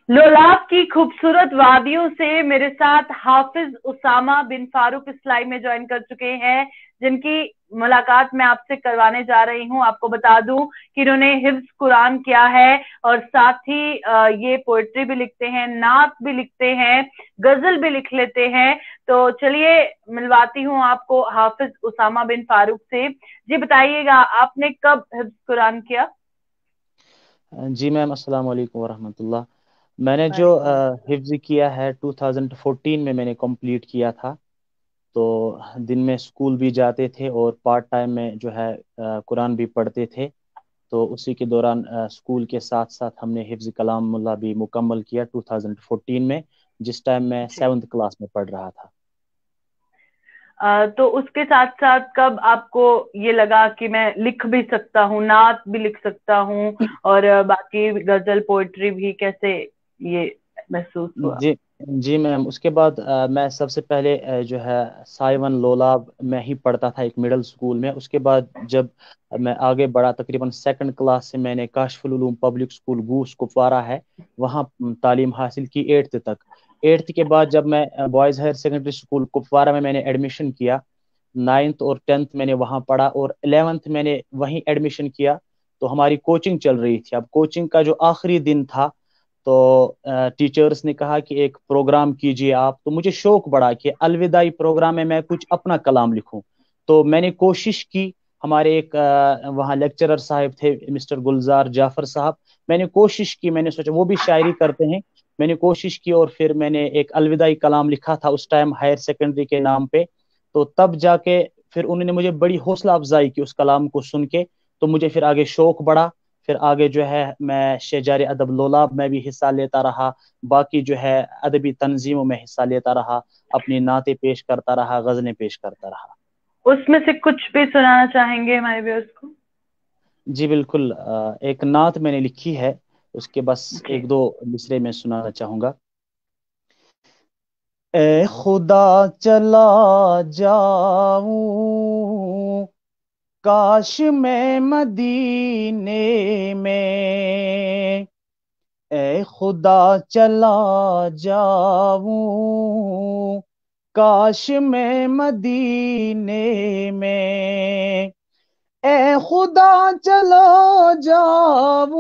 लोलाब की खूबसूरत वादियों से मेरे साथ हाफिज उसामा बिन फारूक इस लाइव में ज्वाइन कर चुके हैं, जिनकी मुलाकात मैं आपसे करवाने जा रही हूं। आपको बता दूं कि इन्होंने हिफ्ज कुरान किया है और साथ ही ये पोएट्री भी लिखते हैं, नात भी लिखते हैं, गजल भी लिख लेते हैं। तो चलिए मिलवाती हूँ आपको हाफिज उसामा बिन फारूक से। जी बताइएगा, आपने कब हिफ्ज कुरान किया? जी मैम, अस्सलाम वालेकुम वरहमतुल्लाह। मैंने जो वालेकुम। हिफ्ज़ किया है 2014 में मैंने कंप्लीट किया था। तो दिन में स्कूल भी जाते थे और पार्ट टाइम में जो है कुरान भी पढ़ते थे। तो उसी के दौरान स्कूल के साथ साथ हमने हिफ्ज़ कलामुल्लाह भी मुकम्मल किया 2014 में, जिस टाइम मैं जी। 7th क्लास में पढ़ रहा था। तो उसके साथ साथ कब आपको ये लगा कि मैं लिख भी सकता हूँ, नात भी लिख सकता हूँ और बाकी गजल पोएट्री भी, कैसे ये महसूस हुआ? जी जी मैम, उसके बाद मैं सबसे पहले जो है साइवन लोलाब में ही पढ़ता था एक मिडिल स्कूल में। उसके बाद जब मैं आगे बढ़ा, तकरीबन 2nd क्लास से मैंने काशफुल उलूम पब्लिक स्कूल गूस कुपवारा है, वहाँ तालीम हासिल की 8th तक। 8th के बाद जब मैं boys higher secondary school Kupwara में मैंने एडमिशन किया, 9th और 10th मैंने वहाँ पढ़ा और 11th मैंने वहीं एडमिशन किया। तो हमारी कोचिंग चल रही थी। अब कोचिंग का जो आखिरी दिन था, तो टीचर्स ने कहा कि एक प्रोग्राम कीजिए आप। तो मुझे शौक बढ़ा कि अलविदाई प्रोग्राम में मैं कुछ अपना कलाम लिखूं। तो मैंने कोशिश की। हमारे एक वहाँ लेक्चरर साहब थे, मिस्टर गुलजार जाफर साहब। मैंने कोशिश की, मैंने सोचा वो भी शायरी करते हैं। मैंने कोशिश की और फिर मैंने एक अलविदाई कलाम लिखा था उस टाइम हायर सेकेंडरी के नाम पे। तो तब जाके फिर उन्होंने मुझे बड़ी हौसला अफजाई की उस कलाम को सुन के। तो मुझे फिर आगे शौक बढ़ा। फिर आगे जो है मैं शेजारे अदब लोलाब में भी हिस्सा लेता रहा। बाकी जो है अदबी तंजीमों में हिस्सा लेता रहा। अपनी नाते पेश करता रहा, गजलें पेश करता रहा। उसमें से कुछ भी सुनाना चाहेंगे हमारे व्यूअर्स को? जी बिल्कुल। एक नात मैंने लिखी है, उसके बस जी। एक दो मिसरे में सुनाना चाहूंगा। ए खुदा चला जाऊं, काश मैं मदीने में। ए खुदा चला जाऊं, काश मैं मदीने में। ए खुदा चला जाऊं,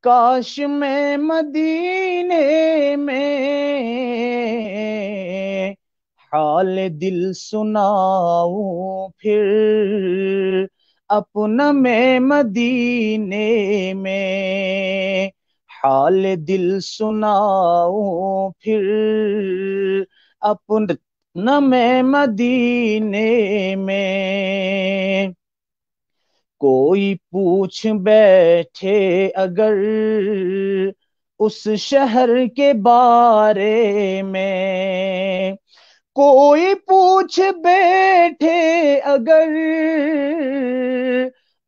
काश मैं मदीने में। हाल दिल सुनाऊं फिर अपना मैं मदीने में। हाल दिल सुनाऊं फिर अपना मैं मदीने में। कोई पूछ बैठे अगर उस शहर के बारे में। कोई पूछ बैठे अगर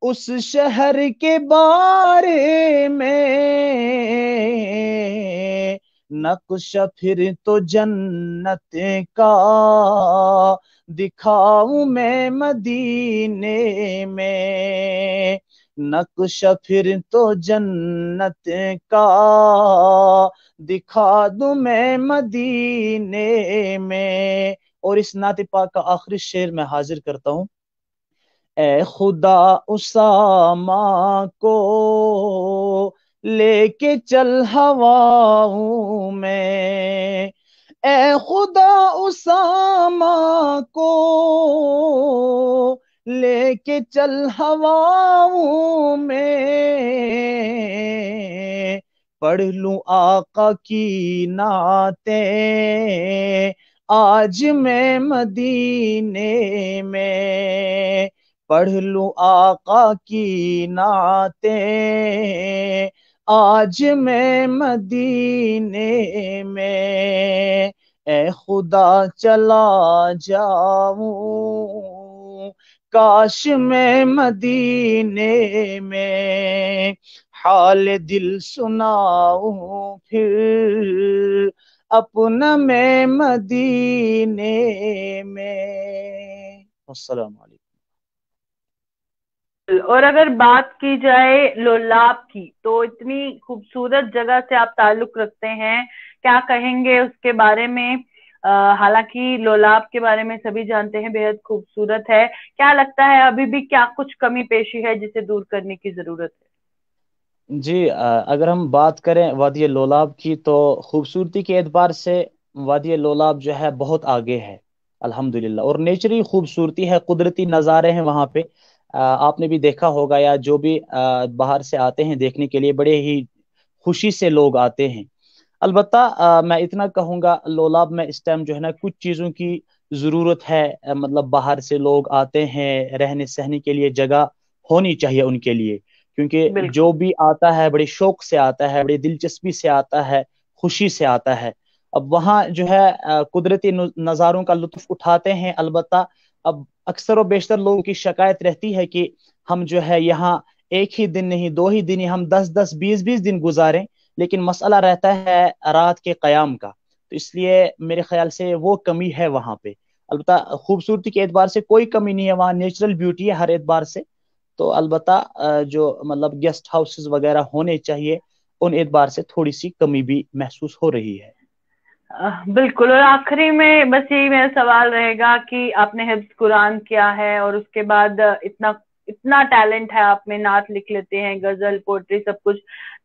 उस शहर के बारे में। नक्श फिर तो जन्नत का दिखाऊं मैं मदीने में। नक्श फिर तो जन्नत का दिखा दूं मैं मदीने में। और इस नात पाक का आखिरी शेर मैं हाजिर करता हूँ। ए खुदा उसामा को लेके चल हवाओं में। ए खुदा उसामा को लेके चल हवाओं में। पढ़ लूं आका की नातें आज मैं मदीने में। पढ़ लूं आका की नातें आज मैं मदीने में। ए खुदा चला जाऊं, काश मैं मदीने में। हाल दिल सुनाऊं फिर अपना मैं मदीने में। अस्सलाम वालेकुम। और अगर बात की जाए लोलाब की, तो इतनी खूबसूरत जगह से आप ताल्लुक रखते हैं, क्या कहेंगे उसके बारे में? हालांकि लोलाब के बारे में सभी जानते हैं, बेहद खूबसूरत है। क्या लगता है अभी भी क्या कुछ कमी पेशी है जिसे दूर करने की जरूरत है? जी, अगर हम बात करें वादी लोलाब की, तो खूबसूरती के एतबार से वादी लोलाब जो है बहुत आगे है अल्हम्दुलिल्लाह। और नेचुरली खूबसूरती है, कुदरती नज़ारे हैं वहाँ पे। आपने भी देखा होगा, या जो भी बाहर से आते हैं देखने के लिए, बड़े ही खुशी से लोग आते हैं। अलबत्ता मैं इतना कहूँगा, लोलाब में इस टाइम जो है ना कुछ चीज़ों की ज़रूरत है। मतलब बाहर से लोग आते हैं, रहने सहने के लिए जगह होनी चाहिए उनके लिए, क्योंकि बिल्कुल। जो भी आता है बड़े शौक से आता है, बड़ी दिलचस्पी से आता है, खुशी से आता है। अब वहाँ जो है कुदरती नज़ारों का लुत्फ उठाते हैं। अलबत्ता अब अक्सर व बेशतर लोगों की शिकायत रहती है कि हम जो है यहाँ एक ही दिन नहीं, दो ही दिन ही, हम 10 10 20 20 दिन गुजारें, लेकिन मसला रहता है रात के कयाम का। तो इसलिए मेरे ख्याल से वो कमी है वहाँ पे। अलबत्ता खूबसूरती के एतबार से कोई कमी नहीं है, वहाँ नेचुरल ब्यूटी है हर एतबार से। तो अलबत्ता जो मतलब गेस्ट हाउसेस वगैरह होने चाहिए, उन एतबार से थोड़ी सी कमी भी महसूस हो रही है। बिल्कुल। और आखिरी में बस यही मेरा सवाल रहेगा कि आपने हिफ्ज कुरान किया है और उसके बाद इतना इतना टैलेंट है आप में, नात लिख लेते हैं, गजल, पोएट्री, सब कुछ।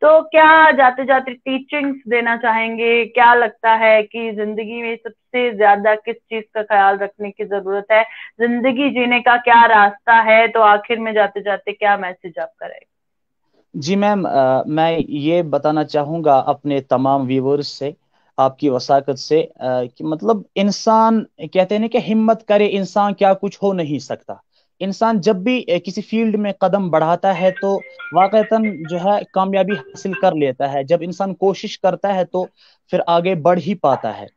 तो क्या जाते जाते टीचिंग्स देना चाहेंगे? क्या लगता है कि जिंदगी में सबसे ज्यादा किस चीज का ख्याल रखने की जरूरत है? जिंदगी जीने का क्या रास्ता है? तो आखिर में जाते जाते क्या मैसेज आपका रहेगा? जी मैम, मैं ये बताना चाहूँगा अपने तमाम व्यूवर्स से, आपकी वसाकत से, कि मतलब इंसान कहते हैं ना कि हिम्मत करे इंसान, क्या कुछ हो नहीं सकता। इंसान जब भी किसी फील्ड में कदम बढ़ाता है तो वाकईतन जो है कामयाबी हासिल कर लेता है। जब इंसान कोशिश करता है तो फिर आगे बढ़ ही पाता है।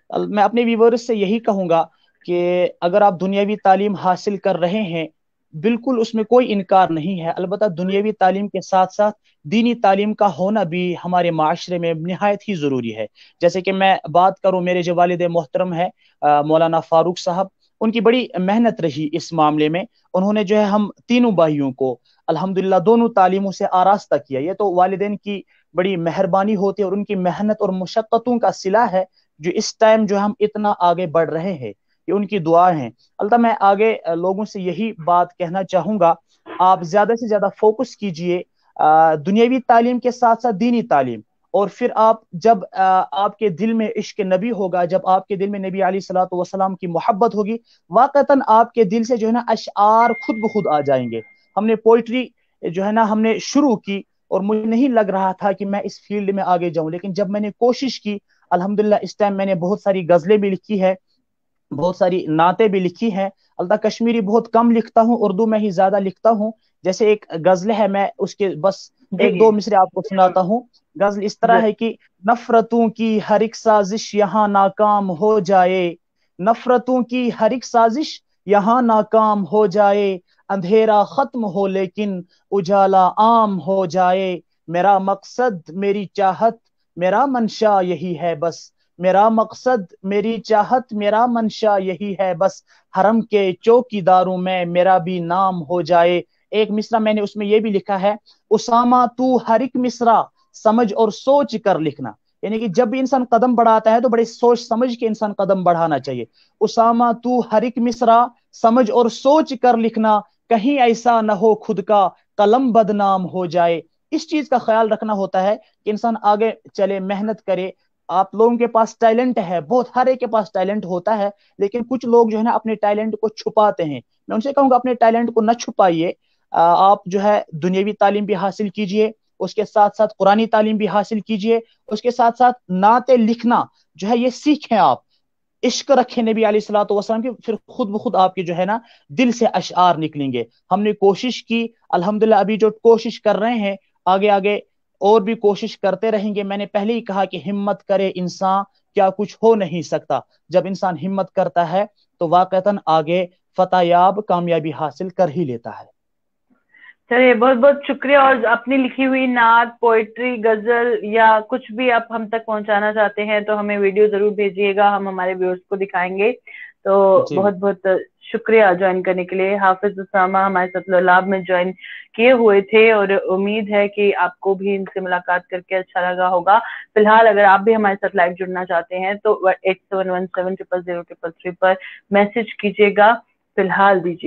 मैं अपने व्यूवर्स से यही कहूँगा कि अगर आप दुनियावी तालीम हासिल कर रहे हैं, बिल्कुल उसमें कोई इनकार नहीं है। अलबत्ता दुनियावी तालीम के साथ साथ दीनी तालीम का होना भी हमारे माशरे में निहायत ही ज़रूरी है। जैसे कि मैं बात करूं, मेरे जो वालिद मोहतरम है मौलाना फारूक साहब, उनकी बड़ी मेहनत रही इस मामले में। उन्होंने जो है हम तीनों भाइयों को अल्हम्दुलिल्लाह दोनों तालीमों से आरास्ता किया। ये तो वालिदैन की बड़ी मेहरबानी होती है और उनकी मेहनत और मुशक्क़तों का सिला है जो इस टाइम जो हम इतना आगे बढ़ रहे हैं। ये उनकी दुआ है। अल्लाह, मैं आगे लोगों से यही बात कहना चाहूंगा, आप ज्यादा से ज्यादा फोकस कीजिए दुनियावी तालीम के साथ साथ दीनी तालीम। और फिर आप जब आपके दिल में इश्क नबी होगा, जब आपके दिल में नबी अलैहिस्सलातु वस्सलाम की मोहब्बत होगी, वाकतन आपके दिल से जो है ना अशआर खुद ब खुद आ जाएंगे। हमने पोइट्री जो है ना हमने शुरू की, और मुझे नहीं लग रहा था कि मैं इस फील्ड में आगे जाऊं, लेकिन जब मैंने कोशिश की, अल्हम्दुलिल्लाह इस टाइम मैंने बहुत सारी गजलें भी लिखी है, बहुत सारी नातें भी लिखी हैं। अल्लाह, कश्मीरी बहुत कम लिखता हूँ, उर्दू में ही ज्यादा लिखता हूँ। जैसे एक गजल है, मैं उसके बस जी। एक दो मिसरे आपको सुनाता हूँ। गजल इस तरह है कि नफरतों की हर एक साजिश यहाँ नाकाम हो जाए, नफरतों की हर एक साजिश यहाँ नाकाम हो जाए, अंधेरा खत्म हो लेकिन उजाला आम हो जाए, मेरा मकसद मेरी चाहत मेरा मंशा यही है बस, मेरा मकसद मेरी चाहत मेरा मंशा यही है बस, हरम के चौकीदारों में मेरा भी नाम हो जाए। एक मिसरा मैंने उसमें यह भी लिखा है, उसामा तू हर एक मिसरा समझ और सोच कर लिखना। यानी कि जब भी इंसान कदम बढ़ाता है तो बड़े सोच समझ के इंसान कदम बढ़ाना चाहिए। उसामा तू हर एक मिसरा समझ और सोच कर लिखना, कहीं ऐसा न हो खुद का कलम बदनाम हो जाए। इस चीज का ख्याल रखना होता है कि इंसान आगे चले, मेहनत करे। आप लोगों के पास टैलेंट है बहुत, हर एक के पास टैलेंट होता है, लेकिन कुछ लोग जो है ना अपने टैलेंट को छुपाते हैं। मैं उनसे कहूंगा अपने टैलेंट को न छुपाइए। आप जो है दुनियावी तालीम भी हासिल कीजिए, उसके साथ साथ कुरानी तालीम भी हासिल कीजिए, उसके साथ साथ नाते लिखना जो है ये सीखें आप। इश्क रखे नबी अलैहिस्सलातु वस्सलाम की, फिर खुद ब खुद आपके जो है ना दिल से अशआर निकलेंगे। हमने कोशिश की, अल्हम्दुलिल्लाह अभी जो कोशिश कर रहे हैं, आगे आगे और भी कोशिश करते रहेंगे। मैंने पहले ही कहा कि हिम्मत करे इंसान, क्या कुछ हो नहीं सकता। जब इंसान हिम्मत करता है तो वाकईतन आगे फतह याब कामयाबी हासिल कर ही लेता है। चलिए, बहुत बहुत शुक्रिया। और अपनी लिखी हुई नात, पोइट्री, गजल या कुछ भी आप हम तक पहुंचाना चाहते हैं तो हमें वीडियो जरूर भेजिएगा, हम हमारे व्यूअर्स को दिखाएंगे। تو جی بہت بہت شکریہ جوائن کرنے کے لیے. حافظ اسامہ ہمارے ساتھ لولاب میں جوائن کیے ہوئے تھے اور امید ہے کہ آپ کو بھی ان سے ملاقات کر کے اچھا لگا ہوگا. فی الحال اگر آپ بھی ہمارے ساتھ لائیو جڑنا چاہتے ہیں تو 8717000033 پر میسج کیجیے گا. فی الحال دیجیے.